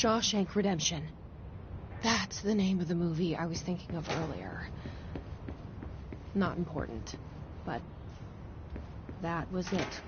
Shawshank Redemption. That's the name of the movie I was thinking of earlier. Not important, but that was it.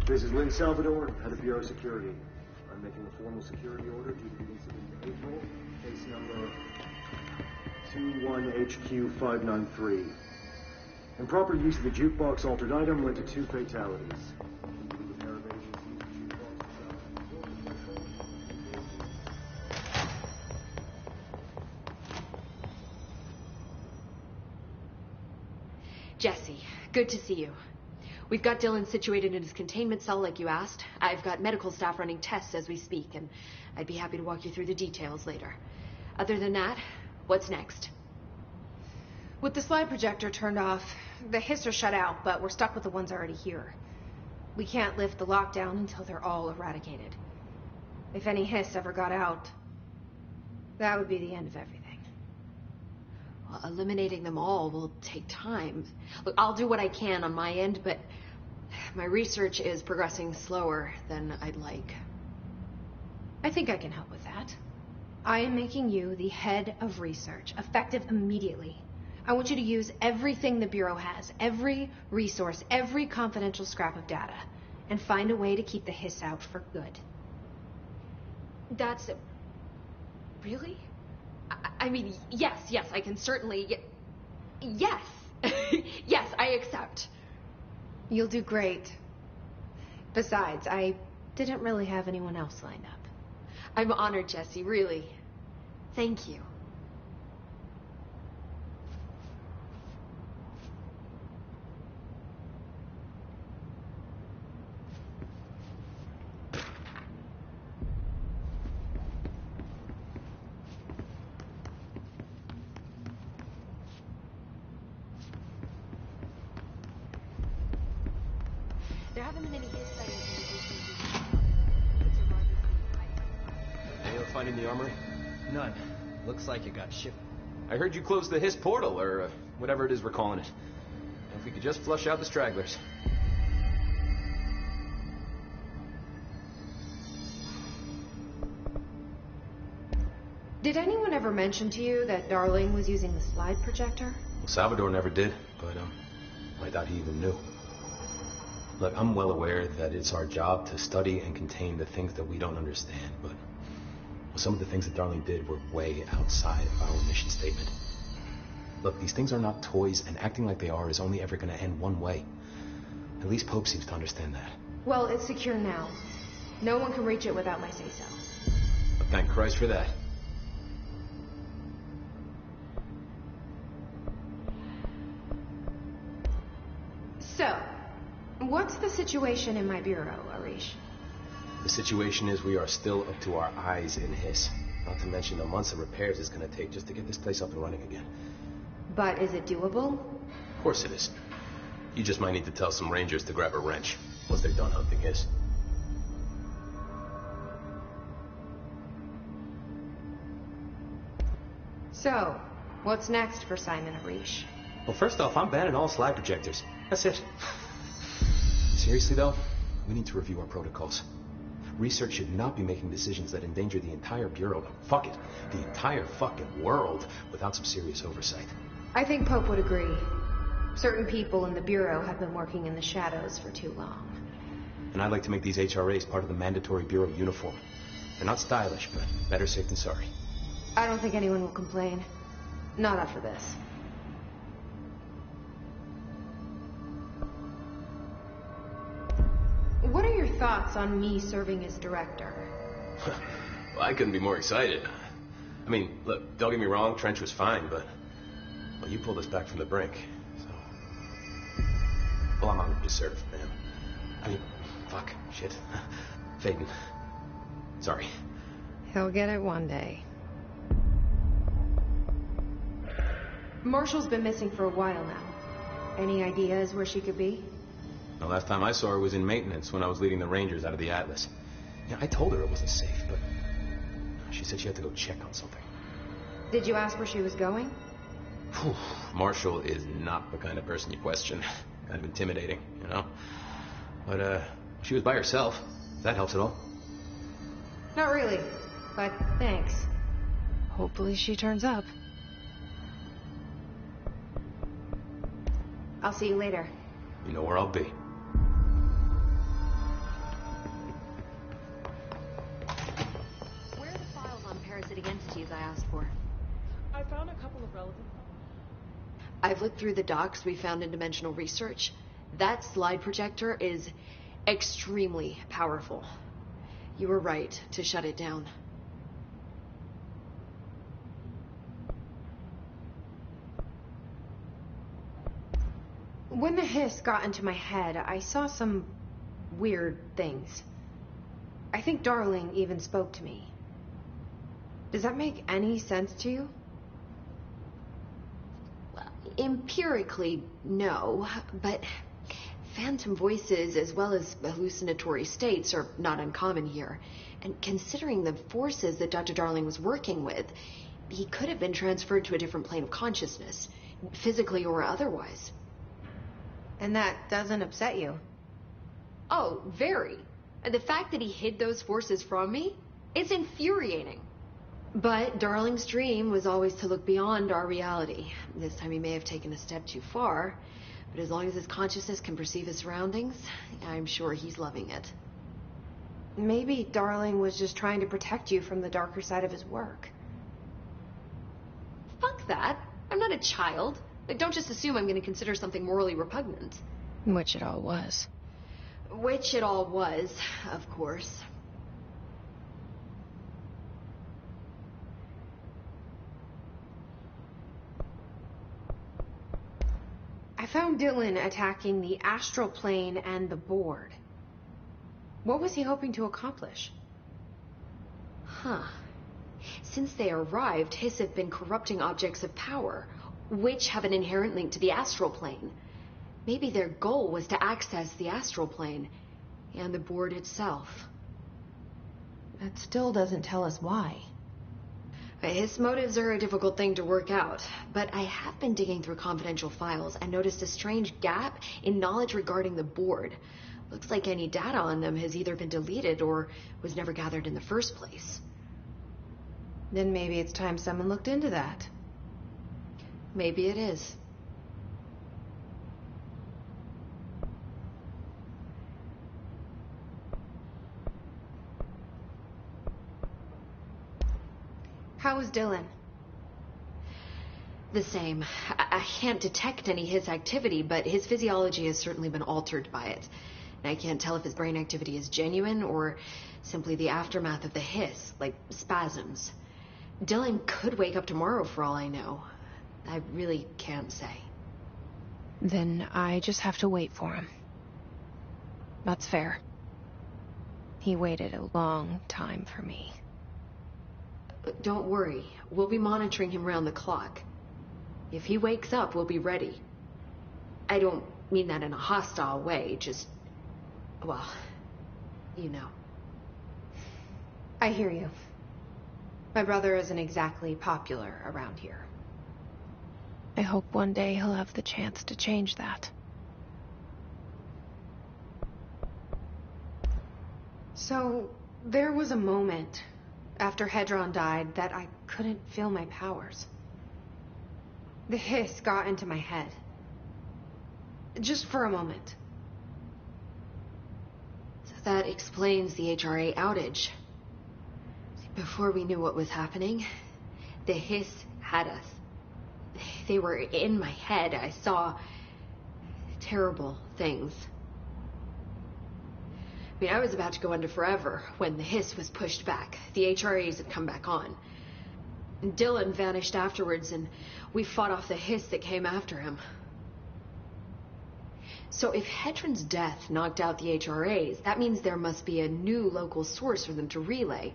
This is Lynn Salvador, head of Bureau Security. I'm making a formal security order due to the incident in April, case number 21HQ593. Improper use of the jukebox altered item led to 2 fatalities. Jesse, good to see you. We've got Dylan situated in his containment cell like you asked. I've got medical staff running tests as we speak, and I'd be happy to walk you through the details later. Other than that, what's next? With the slide projector turned off, the hiss are shut out, but we're stuck with the ones already here. We can't lift the lockdown until they're all eradicated. If any hiss ever got out, that would be the end of everything. Well, eliminating them all will take time. Look, I'll do what I can on my end, but my research is progressing slower than I'd like. I think I can help with that. I am making you the head of research, effective immediately. I want you to use everything the Bureau has, every resource, every confidential scrap of data, and find a way to keep the hiss out for good. That's... really? I mean, yes, I can certainly... Yes! Yes, I accept. You'll do great. Besides, I didn't really have anyone else lined up. I'm honored, Jesse, really. Thank you. There haven't been any hits sightings. Any luck finding the armory? None. Looks like it got shipped. I heard you closed the Hiss portal, or whatever it is we're calling it. If we could just flush out the stragglers. Did anyone ever mention to you that Darling was using the slide projector? Well, Salvador never did, but I doubt he even knew. Look, I'm well aware that it's our job to study and contain the things that we don't understand, but some of the things that Darling did were way outside of our mission statement. Look, these things are not toys, and acting like they are is only ever going to end one way. At least Pope seems to understand that. Well, it's secure now. No one can reach it without my say-so. But thank Christ for that. So, what's the situation in my bureau, Arish? The situation is we are still up to our eyes in Hiss. Not to mention the months of repairs it's going to take just to get this place up and running again. But is it doable? Of course it is. You just might need to tell some rangers to grab a wrench once they're done hunting Hiss. So, What's next for Simon Arish? Well, first off, I'm banning all slide projectors. That's it. Seriously, though, we need to review our protocols. Research should not be making decisions that endanger the entire Bureau, fuck it, the entire fucking world, without some serious oversight. I think Pope would agree. Certain people in the Bureau have been working in the shadows for too long. And I'd like to make these HRAs part of the mandatory Bureau uniform. They're not stylish, but better safe than sorry. I don't think anyone will complain. Not after this. What are your thoughts on me serving as director? Well, I couldn't be more excited. I mean, look, don't get me wrong, Trench was fine, but... Well, you pulled us back from the brink, so... Well, I'm honored to serve, man. I mean, fuck, shit. Faden. Sorry. He'll get it one day. Marshall's been missing for a while now. Any ideas where she could be? The last time I saw her was in maintenance when I was leading the Rangers out of the Atlas. Yeah, I told her it wasn't safe, but she said she had to go check on something. Did you ask where she was going? Whew. Marshall is not the kind of person you question. Kind of intimidating, you know? But, she was by herself. If that helps at all. Not really, but thanks. Hopefully she turns up. I'll see you later. You know where I'll be. Where are the files on parasitic entities I asked for? I found a couple of relevant ones. I've looked through the docs we found in Dimensional Research. That slide projector is extremely powerful. You were right to shut it down. When the hiss got into my head, I saw some weird things. I think Darling even spoke to me. Does that make any sense to you? Well, empirically, no, but phantom voices as well as hallucinatory states are not uncommon here. And considering the forces that Dr. Darling was working with, he could have been transferred to a different plane of consciousness, physically or otherwise. And that doesn't upset you? Oh, very. And the fact that he hid those forces from me, it's infuriating. But Darling's dream was always to look beyond our reality. This time he may have taken a step too far, but as long as his consciousness can perceive his surroundings, I'm sure he's loving it. Maybe Darling was just trying to protect you from the darker side of his work. Fuck that. I'm not a child. Don't just assume I'm going to consider something morally repugnant. Which it all was. Which it all was, of course. I found Dylan attacking the astral plane and the board. What was he hoping to accomplish? Huh. Since they arrived, Hiss have been corrupting objects of power, which have an inherent link to the astral plane. Maybe their goal was to access the astral plane and the board itself. That still doesn't tell us why. His motives are a difficult thing to work out, but I have been digging through confidential files and noticed a strange gap in knowledge regarding the board. Looks like any data on them has either been deleted or was never gathered in the first place. Then maybe it's time someone looked into that. Maybe it is. How is Dylan? The same. I can't detect any Hiss activity, but his physiology has certainly been altered by it. And I can't tell if his brain activity is genuine or simply the aftermath of the Hiss, like spasms. Dylan could wake up tomorrow for all I know. I really can't say. Then I just have to wait for him. That's fair. He waited a long time for me. Don't worry. We'll be monitoring him round the clock. If he wakes up, we'll be ready. I don't mean that in a hostile way, just... well, you know. I hear you. My brother isn't exactly popular around here. I hope one day he'll have the chance to change that. So, there was a moment after Hedron died that I couldn't feel my powers. The hiss got into my head. Just for a moment. So that explains the HRA outage. Before we knew what was happening, the hiss had us. They were in my head. I saw terrible things. I mean, I was about to go under forever when the hiss was pushed back. The HRAs had come back on. And Dylan vanished afterwards, and we fought off the hiss that came after him. So if Hedron's death knocked out the HRAs, that means there must be a new local source for them to relay,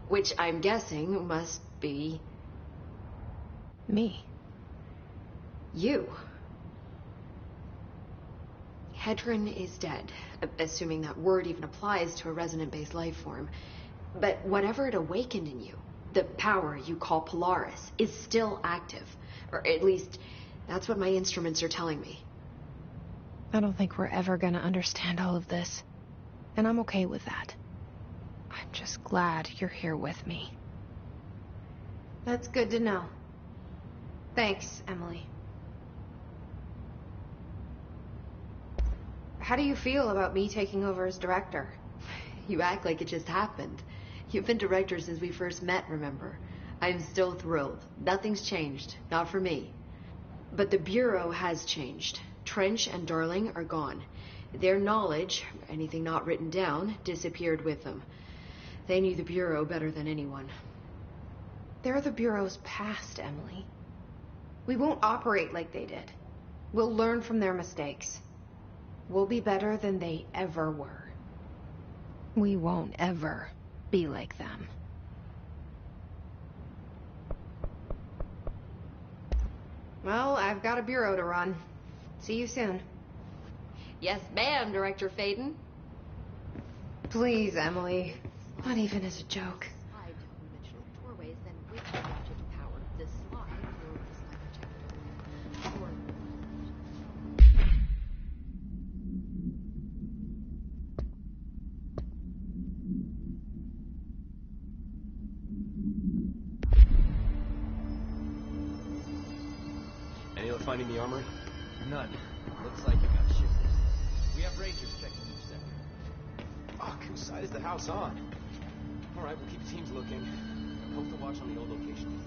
which I'm guessing must be... me. You. Hedron is dead, assuming that word even applies to a resonant-based life form. But whatever it awakened in you, the power you call Polaris, is still active. Or at least, that's what my instruments are telling me. I don't think we're ever gonna understand all of this. And I'm okay with that. I'm just glad you're here with me. That's good to know. Thanks, Emily. How do you feel about me taking over as director? You act like it just happened. You've been director since we first met, remember? I'm still thrilled. Nothing's changed. Not for me. But the Bureau has changed. Trench and Darling are gone. Their knowledge, anything not written down, disappeared with them. They knew the Bureau better than anyone. They're the Bureau's past, Emily. We won't operate like they did. We'll learn from their mistakes. We'll be better than they ever were. We won't ever be like them. Well, I've got a bureau to run. See you soon. Yes, ma'am, Director Faden. Please, Emily. Not even as a joke. Slide dimensional doorways, then which object power? The slide or the slide projector? Or... Any luck finding the armory? None. Looks like it got shifted. We have rangers checking each sector. Fuck, whose side is the house on? Alright, we'll keep teams looking. Hope to watch on the old location.